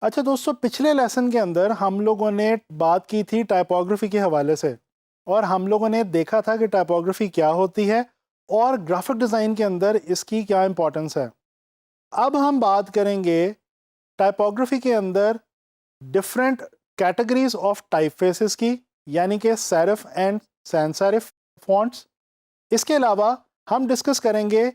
अच्छा दोस्तों, पिछले लेसन के अंदर हम लोगों ने बात की थी टाइपोग्राफी के हवाले से, और हम लोगों ने देखा था कि टाइपोग्राफी क्या होती है और ग्राफिक डिज़ाइन के अंदर इसकी क्या इंपॉर्टेंस है। अब हम बात करेंगे टाइपोग्राफी के अंदर डिफरेंट कैटेगरीज ऑफ टाइपफेसेस की, यानी कि serif and sans serif fonts. इसके अलावा हम डिस्कस करेंगे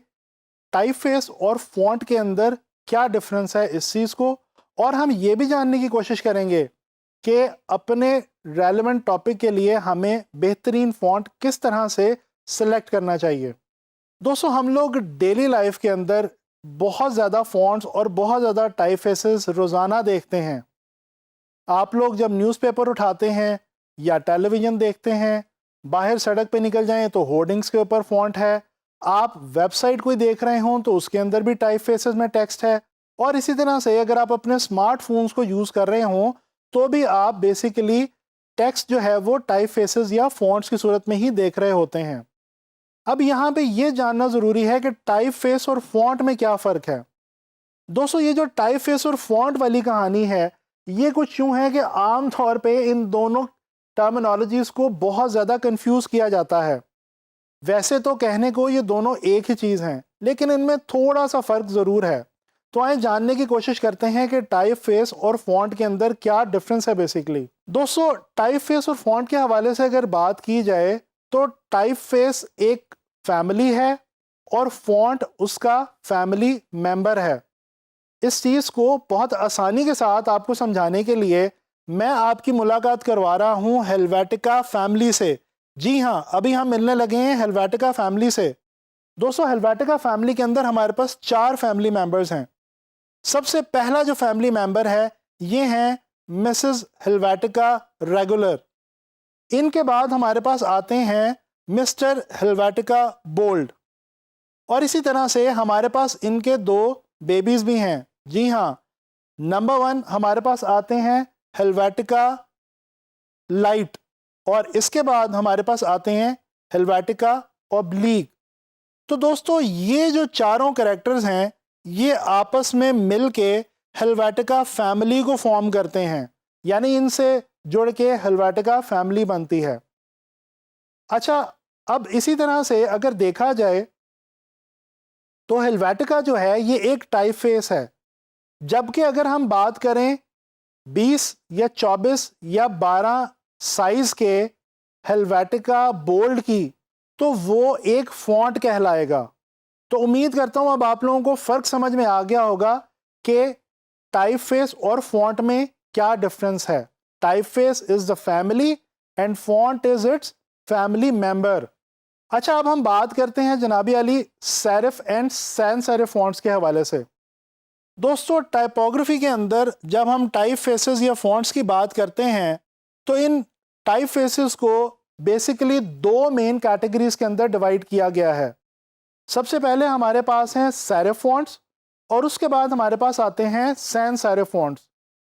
टाइपफेस और फॉन्ट के अंदर क्या डिफरेंस है इस चीज़ को, और हम ये भी जानने की कोशिश करेंगे कि अपने रेलेवेंट टॉपिक के लिए हमें बेहतरीन फॉन्ट किस तरह से सिलेक्ट करना चाहिए। दोस्तों, हम लोग डेली लाइफ के अंदर बहुत ज़्यादा फॉन्ट्स और बहुत ज़्यादा टाइपफेसेस रोज़ाना देखते हैं। आप लोग जब न्यूज़पेपर उठाते हैं या टेलीविज़न देखते हैं, बाहर सड़क पे निकल जाएं तो होर्डिंग्स के ऊपर फॉन्ट है, आप वेबसाइट कोई देख रहे हों तो उसके अंदर भी टाइपफेसेस में टेक्स्ट है, और इसी तरह से अगर आप अपने स्मार्टफोन्स को यूज़ कर रहे हों तो भी आप बेसिकली टेक्स्ट जो है वो टाइपफेसेस या फॉन्ट्स की सूरत में ही देख रहे होते हैं। अब यहाँ पे ये जानना ज़रूरी है कि टाइपफेस और फॉन्ट में क्या फ़र्क है। दोस्तों, ये जो टाइपफेस और फॉन्ट वाली कहानी है, ये कुछ यूं है कि आम तौर पे इन दोनों टर्मिनोलॉजीज़ को बहुत ज़्यादा कंफ्यूज किया जाता है। वैसे तो कहने को ये दोनों एक ही चीज़ हैं, लेकिन इनमें थोड़ा सा फ़र्क ज़रूर है। तो आइए जानने की कोशिश करते हैं कि टाइपफेस और फॉन्ट के अंदर क्या डिफरेंस है बेसिकली। दोस्तों, टाइपफेस और फॉन्ट के हवाले से अगर बात की जाए तो टाइपफेस एक फैमिली है और फॉन्ट उसका फैमिली मेंबर है। इस चीज़ को बहुत आसानी के साथ आपको समझाने के लिए मैं आपकी मुलाकात करवा रहा हूँ हेल्वेटिका फैमिली से। जी हाँ, अभी हम मिलने लगे हैं हेल्वेटिका फैमिली से। दोस्तों, हेल्वेटिका फैमिली के अंदर हमारे पास 4 फैमिली मेंबर्स हैं। सबसे पहला जो फैमिली मेंबर है ये हैं मिसेस हेल्वेटिका रेगुलर। इनके बाद हमारे पास आते हैं मिस्टर हेल्वेटिका बोल्ड, और इसी तरह से हमारे पास इनके 2 बेबीज भी हैं। जी हाँ, नंबर 1 हमारे पास आते हैं हेल्वेटिका लाइट, और इसके बाद हमारे पास आते हैं हेल्वेटिका ऑब्लीक। तो दोस्तों, ये जो चारों कैरेक्टर्स हैं ये आपस में मिलके हेल्वेटिका फैमिली को फॉर्म करते हैं, यानी इनसे जुड़ के हेल्वेटिका फैमिली बनती है। अच्छा, अब इसी तरह से अगर देखा जाए तो हेल्वेटिका जो है ये एक टाइपफेस है, जबकि अगर हम बात करें 20 या 24 या 12 साइज के हेल्वेटिका बोल्ड की, तो वो एक फॉन्ट कहलाएगा। तो उम्मीद करता हूं अब आप लोगों को फर्क समझ में आ गया होगा कि टाइपफेस और फॉन्ट में क्या डिफरेंस है। Typeface is the family and font is its family member. अच्छा, अब हम बात करते हैं जनाबी अली serif and sans serif fonts के हवाले से। दोस्तों, टाइपोग्राफी के अंदर जब हम टाइपफेसेस या फॉन्ट्स की बात करते हैं तो इन टाइपफेसेस को बेसिकली 2 मेन कैटेगरीज के अंदर डिवाइड किया गया है। सबसे पहले हमारे पास हैं सेरिफ फॉन्ट्स, और उसके बाद हमारे पास आते हैं सैंस सेरिफ फॉन्ट्स।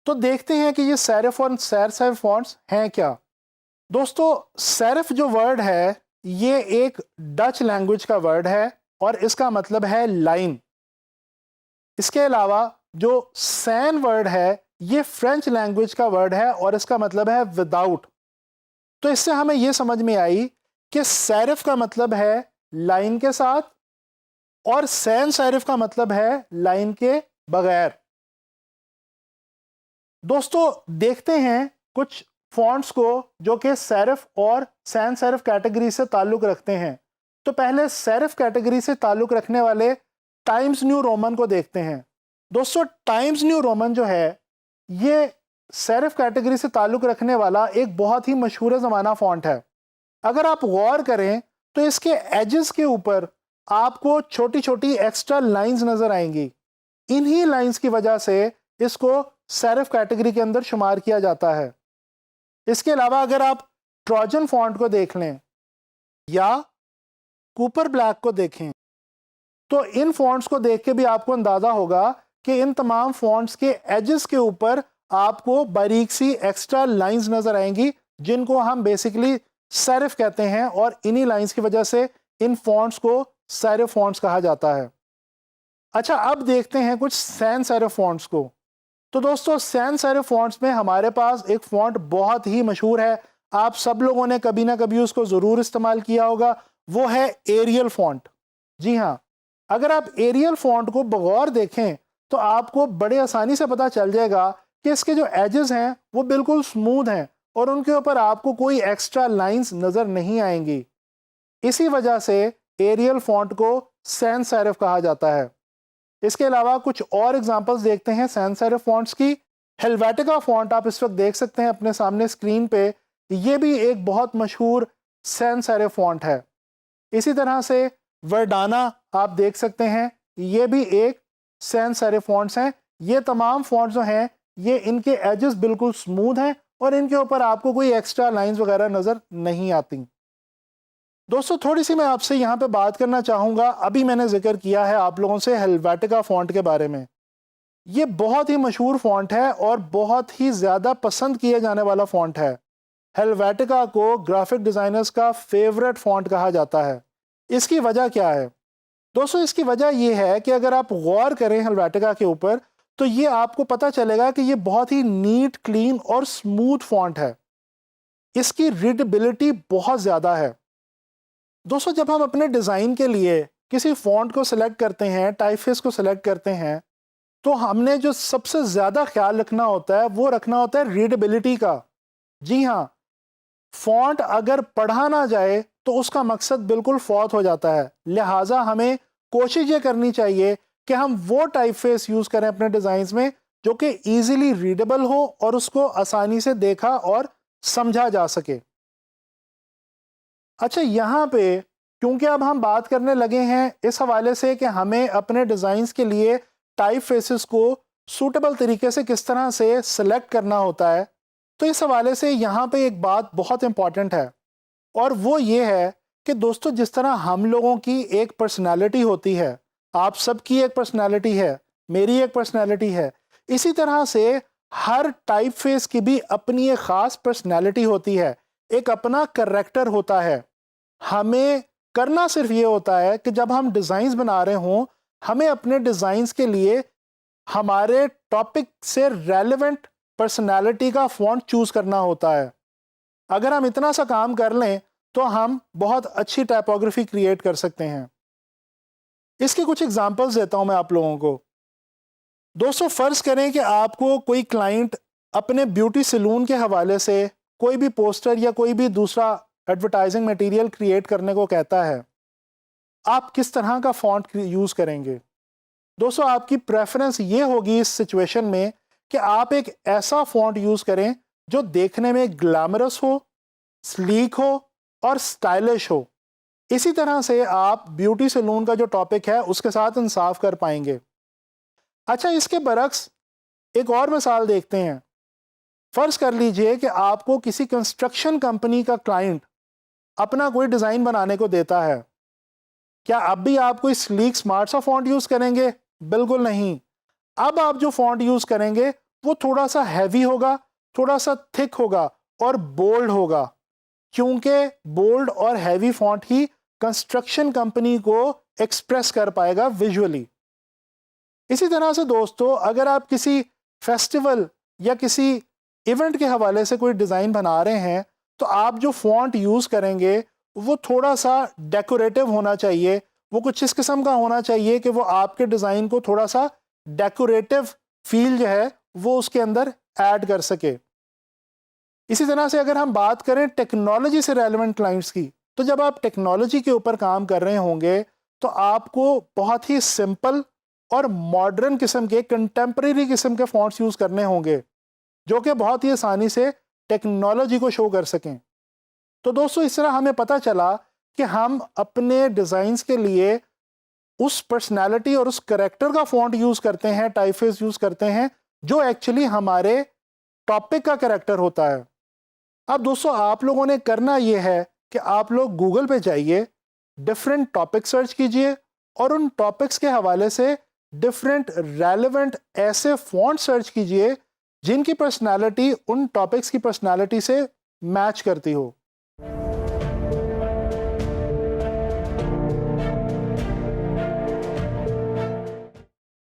तो देखते हैं कि ये सेरिफ और सैंस सेरिफ फॉन्ट्स हैं क्या। दोस्तों, सेरिफ जो वर्ड है ये एक डच लैंग्वेज का वर्ड है और इसका मतलब है लाइन। इसके अलावा जो सैन वर्ड है ये फ्रेंच लैंग्वेज का वर्ड है और इसका मतलब है विदाउट। तो इससे हमें यह समझ में आई कि सेरिफ का मतलब है लाइन के साथ और सैंस सेरिफ का मतलब है लाइन के बगैर। दोस्तों, देखते हैं कुछ फॉन्ट्स को जो कि सेरिफ और सैंस सेरिफ कैटेगरी से ताल्लुक रखते हैं। तो पहले सेरिफ कैटेगरी से ताल्लुक रखने वाले टाइम्स न्यू रोमन को देखते हैं। दोस्तों, टाइम्स न्यू रोमन जो है ये सेरिफ कैटेगरी से ताल्लुक रखने वाला एक बहुत ही मशहूर ज़माना फॉन्ट है। अगर आप गौर करें तो इसके एजेस के ऊपर आपको छोटी छोटी एक्स्ट्रा लाइंस नजर आएंगी। इन्हीं लाइंस की वजह से इसको सेरिफ कैटेगरी के अंदर शुमार किया जाता है। इसके अलावा अगर आप ट्रोजन फॉन्ट को देख लें या कूपर ब्लैक को देखें तो इन फॉन्ट्स को देख के भी आपको अंदाजा होगा कि इन तमाम फॉन्ट्स के एजेस के ऊपर आपको बारीक सी एक्स्ट्रा लाइंस नजर आएंगी जिनको हम बेसिकली सेरिफ कहते हैं, और इन्हीं लाइंस की वजह से इन फॉन्ट्स को सेरिफ फॉन्ट्स कहा जाता है। अच्छा, अब देखते हैं कुछ सैंस सेरिफ फॉन्ट्स को। तो दोस्तों सैंस सेरिफ फॉन्ट्स में हमारे पास एक फॉन्ट बहुत ही मशहूर है, आप सब लोगों ने कभी ना कभी उसको ज़रूर इस्तेमाल किया होगा, वो है एरियल फॉन्ट। जी हाँ, अगर आप एरियल फॉन्ट को बगौर देखें तो आपको बड़े आसानी से पता चल जाएगा कि इसके जो एजेस हैं वो बिल्कुल स्मूथ हैं और उनके ऊपर आपको कोई एक्स्ट्रा लाइंस नज़र नहीं आएंगी। इसी वजह से एरियल फॉन्ट को सैंस सेरिफ कहा जाता है। इसके अलावा कुछ और एग्जांपल्स देखते हैं सैंस सेरिफ फॉन्ट्स की। हेल्वेटिका फॉन्ट आप इस वक्त देख सकते हैं अपने सामने स्क्रीन पे, ये भी एक बहुत मशहूर सैंस सेरिफ फॉन्ट है। इसी तरह से वर्डाना आप देख सकते हैं, ये भी एक सैंस सेरिफ फॉन्ट्स हैं। ये तमाम फॉन्ट्स जो हैं ये इनके एजेस बिल्कुल स्मूथ हैं और इनके ऊपर आपको कोई एक्स्ट्रा लाइंस वगैरह नज़र नहीं आती। दोस्तों थोड़ी सी मैं आपसे यहाँ पे बात करना चाहूँगा, अभी मैंने जिक्र किया है आप लोगों से हेल्वेटिका फॉन्ट के बारे में। ये बहुत ही मशहूर फॉन्ट है और बहुत ही ज़्यादा पसंद किए जाने वाला फॉन्ट है। हेल्वेटिका को ग्राफिक डिज़ाइनर्स का फेवरेट फॉन्ट कहा जाता है। इसकी वजह क्या है दोस्तों? इसकी वजह यह है कि अगर आप गौर करें हेल्वेटिका के ऊपर तो ये आपको पता चलेगा कि ये बहुत ही नीट, क्लीन और स्मूथ फॉन्ट है। इसकी रीडेबिलिटी बहुत ज़्यादा है। दोस्तों जब हम अपने डिज़ाइन के लिए किसी फॉन्ट को सिलेक्ट करते हैं, टाइपफेस को सिलेक्ट करते हैं, तो हमने जो सबसे ज़्यादा ख्याल रखना होता है वो रखना होता है रीडेबिलिटी का। जी हाँ, फॉन्ट अगर पढ़ा ना जाए तो उसका मकसद बिल्कुल फौत हो जाता है। लिहाजा हमें कोशिश ये करनी चाहिए कि हम वो टाइपफेस यूज़ करें अपने डिज़ाइंस में जो कि ईजिली रीडेबल हो और उसको आसानी से देखा और समझा जा सके। अच्छा, यहाँ पे क्योंकि अब हम बात करने लगे हैं इस हवाले से कि हमें अपने डिज़ाइंस के लिए टाइपफेसेस को सूटेबल तरीके से किस तरह से सिलेक्ट करना होता है, तो इस हवाले से यहाँ पे एक बात बहुत इंपॉर्टेंट है और वो ये है कि दोस्तों जिस तरह हम लोगों की एक पर्सनालिटी होती है, आप सबकी एक पर्सनालिटी है, मेरी एक पर्सनालिटी है, इसी तरह से हर टाइपफेस की भी अपनी एक ख़ास पर्सनालिटी होती है, एक अपना करैक्टर होता है। हमें करना सिर्फ ये होता है कि जब हम डिज़ाइंस बना रहे हों, हमें अपने डिज़ाइंस के लिए हमारे टॉपिक से रेलेवेंट पर्सनालिटी का फॉन्ट चूज़ करना होता है। अगर हम इतना सा काम कर लें तो हम बहुत अच्छी टाइपोग्राफी क्रिएट कर सकते हैं। इसके कुछ एग्जांपल्स देता हूं मैं आप लोगों को। दोस्तों फ़र्ज़ करें कि आपको कोई क्लाइंट अपने ब्यूटी सैलून के हवाले से कोई भी पोस्टर या कोई भी दूसरा एडवर्टाइजिंग मटेरियल क्रिएट करने को कहता है, आप किस तरह का फॉन्ट यूज़ करेंगे? दोस्तों आपकी प्रेफरेंस ये होगी इस सिचुएशन में कि आप एक ऐसा फॉन्ट यूज़ करें जो देखने में ग्लैमरस हो, स्लीक हो और स्टाइलिश हो। इसी तरह से आप ब्यूटी सैलून का जो टॉपिक है उसके साथ इंसाफ कर पाएंगे। अच्छा, इसके बरक्स एक और मिसाल देखते हैं। फ़र्ज़ कर लीजिए कि आपको किसी कंस्ट्रक्शन कंपनी का क्लाइंट अपना कोई डिज़ाइन बनाने को देता है। क्या अब भी आप कोई स्लीक स्मार्ट सा फॉन्ट यूज़ करेंगे? बिल्कुल नहीं। अब आप जो फॉन्ट यूज़ करेंगे वो थोड़ा सा हैवी होगा, थोड़ा सा थिक होगा और बोल्ड होगा, क्योंकि बोल्ड और हैवी फॉन्ट ही कंस्ट्रक्शन कंपनी को एक्सप्रेस कर पाएगा विजुअली। इसी तरह से दोस्तों अगर आप किसी फेस्टिवल या किसी इवेंट के हवाले से कोई डिज़ाइन बना रहे हैं तो आप जो फॉन्ट यूज़ करेंगे वो थोड़ा सा डेकोरेटिव होना चाहिए। वो कुछ इस किस्म का होना चाहिए कि वो आपके डिज़ाइन को थोड़ा सा डेकोरेटिव फील जो है वो उसके अंदर ऐड कर सके। इसी तरह से अगर हम बात करें टेक्नोलॉजी से रेलेवेंट क्लाइंट्स की, तो जब आप टेक्नोलॉजी के ऊपर काम कर रहे होंगे तो आपको बहुत ही सिंपल और मॉडर्न किस्म के, कंटेम्प्रेरी किस्म के फॉन्ट्स यूज़ करने होंगे जो कि बहुत ही आसानी से टेक्नोलॉजी को शो कर सकें। तो दोस्तों इस तरह हमें पता चला कि हम अपने डिज़ाइंस के लिए उस पर्सनालिटी और उस करैक्टर का फॉन्ट यूज़ करते हैं, टाइपफेस यूज़ करते हैं जो एक्चुअली हमारे टॉपिक का करैक्टर होता है। अब दोस्तों आप लोगों ने करना ये है कि आप लोग गूगल पे जाइए, डिफरेंट टॉपिक सर्च कीजिए और उन टॉपिक्स के हवाले से डिफरेंट रेलेवेंट ऐसे फॉन्ट सर्च कीजिए जिनकी पर्सनालिटी उन टॉपिक्स की पर्सनालिटी से मैच करती हो।